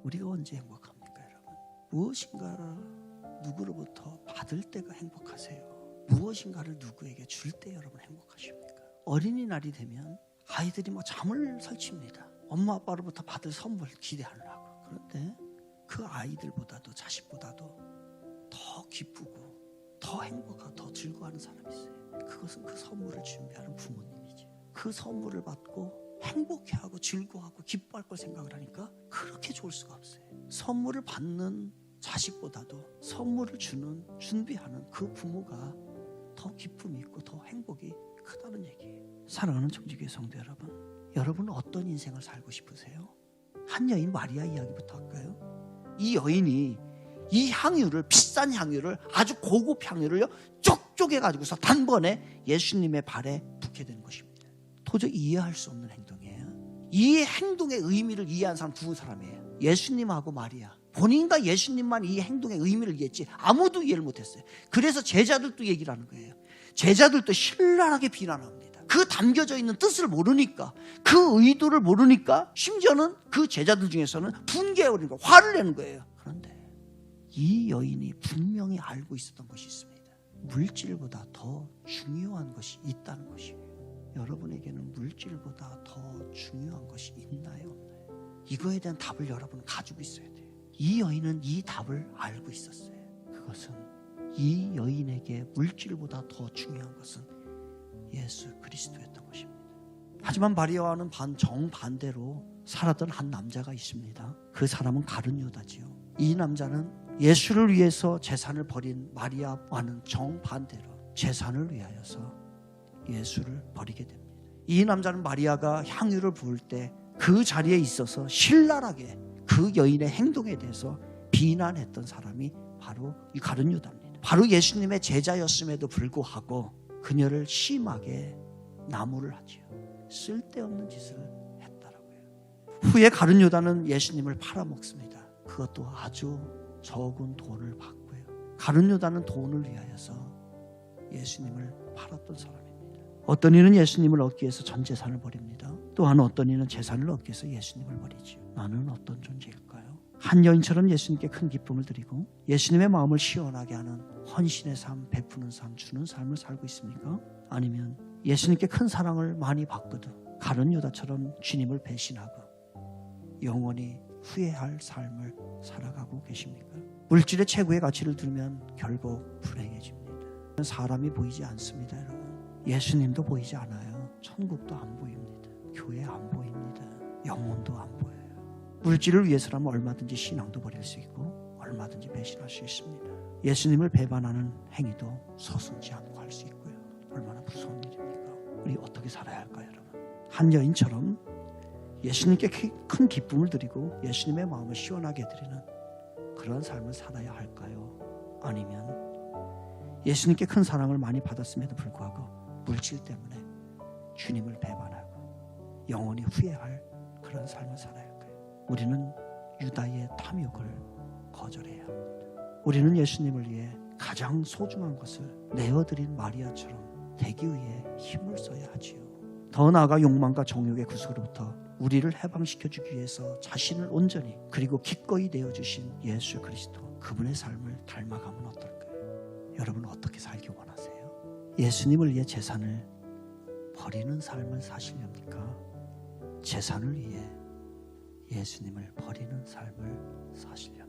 우리가 언제 행복합니까, 여러분? 무엇인가를 누구로부터 받을 때가 행복하세요? 무엇인가를 누구에게 줄 때 여러분 행복하십니까? 어린이날이 되면 아이들이 잠을 설칩니다. 엄마 아빠로부터 받을 선물 기대하려고. 그런데 그 아이들보다도 자식보다도 더 기쁘고 더 행복하고 더 즐거워하는 사람이 있어요. 그것은 그 선물을 준비하는 부모님이죠. 그 선물을 받고 행복해하고 즐거워하고 기뻐할 걸 생각을 하니까 그렇게 좋을 수가 없어요. 선물을 받는 자식보다도 선물을 주는 준비하는 그 부모가 더 기쁨이 있고 더 행복이 크다는 얘기예요. 사랑하는 청지교회 성도 여러분, 여러분은 어떤 인생을 살고 싶으세요? 한 여인 마리아 이야기부터 할까요? 이 여인이 이 향유를, 비싼 향유를, 아주 고급 향유를요 쪽쪽해 가지고서 단번에 예수님의 발에 붓게 되는 것입니다. 도저히 이해할 수 없는 행동이에요. 이 행동의 의미를 이해한 사람 두 사람이에요. 예수님하고 마리아. 본인과 예수님만 이 행동의 의미를 이해했지 아무도 이해를 못했어요. 그래서 제자들도 얘기를 하는 거예요. 제자들도 신랄하게 비난합니다. 그 담겨져 있는 뜻을 모르니까, 그 의도를 모르니까, 심지어는 그 제자들 중에서는 분개해버리는 거예요. 화를 내는 거예요. 그런데 이 여인이 분명히 알고 있었던 것이 있습니다. 물질보다 더 중요한 것이 있다는 것이에요. 여러분에게는 물질보다 더 중요한 것이 있나요, 없나요? 이거에 대한 답을 여러분은 가지고 있어야 돼요. 이 여인은 이 답을 알고 있었어요. 그것은 이 여인에게 물질보다 더 중요한 것은 예수 그리스도였던 것입니다. 하지만 마리아와는 정반대로 살았던 한 남자가 있습니다. 그 사람은 가룟 유다지요. 이 남자는 예수를 위해서 재산을 버린 마리아와는 정반대로 재산을 위하여서 예수를 버리게 됩니다. 이 남자는 마리아가 향유를 부을 때 그 자리에 있어서 신랄하게 그 여인의 행동에 대해서 비난했던 사람이 바로 이 가룟 유다입니다. 바로 예수님의 제자였음에도 불구하고 그녀를 심하게 나무를 하지요. 쓸데없는 짓을 했다라고요. 후에 가룟 유다는 예수님을 팔아먹습니다. 그것도 아주 적은 돈을 받고요. 가룟 유다는 돈을 위하여서 예수님을 팔았던 사람입니다. 어떤 이는 예수님을 얻기 위해서 전 재산을 버립니다. 또한 어떤 이는 재산을 얻기 위해서 예수님을 버리지요. 나는 어떤 존재일까요? 한 여인처럼 예수님께 큰 기쁨을 드리고 예수님의 마음을 시원하게 하는 헌신의 삶, 베푸는 삶, 주는 삶을 살고 있습니까? 아니면 예수님께 큰 사랑을 많이 받고도 가룟 유다처럼 주님을 배신하고 영원히 후회할 삶을 살아가고 계십니까? 물질의 최고의 가치를 두면 결국 불행해집니다. 사람이 보이지 않습니다, 여러분. 예수님도 보이지 않아요. 천국도 안 보입니다. 교회 안 보입니다. 영혼도 안 보여요. 물질을 위해서라면 얼마든지 신앙도 버릴 수 있고 얼마든지 배신할 수 있습니다. 예수님을 배반하는 행위도 서슴지 않고 할 수 있고요. 얼마나 무서운 일입니까? 우리 어떻게 살아야 할까요, 여러분? 한 여인처럼 예수님께 큰 기쁨을 드리고 예수님의 마음을 시원하게 드리는 그런 삶을 살아야 할까요? 아니면 예수님께 큰 사랑을 많이 받았음에도 불구하고 물질 때문에 주님을 배반하고 영원히 후회할 그런 삶을 살아야 할까요? 우리는 유다의 탐욕을 거절해야 합니다. 우리는 예수님을 위해 가장 소중한 것을 내어드린 마리아처럼 되기 위해 힘을 써야 하지요. 더 나아가 욕망과 정욕의 구속으로부터 우리를 해방시켜주기 위해서 자신을 온전히 그리고 기꺼이 내어주신 예수 그리스도, 그분의 삶을 닮아가면 어떨까요? 여러분은 어떻게 살기 원하세요? 예수님을 위해 재산을 버리는 삶을 사시렵니까? 재산을 위해 예수님을 버리는 삶을 사시렵니까?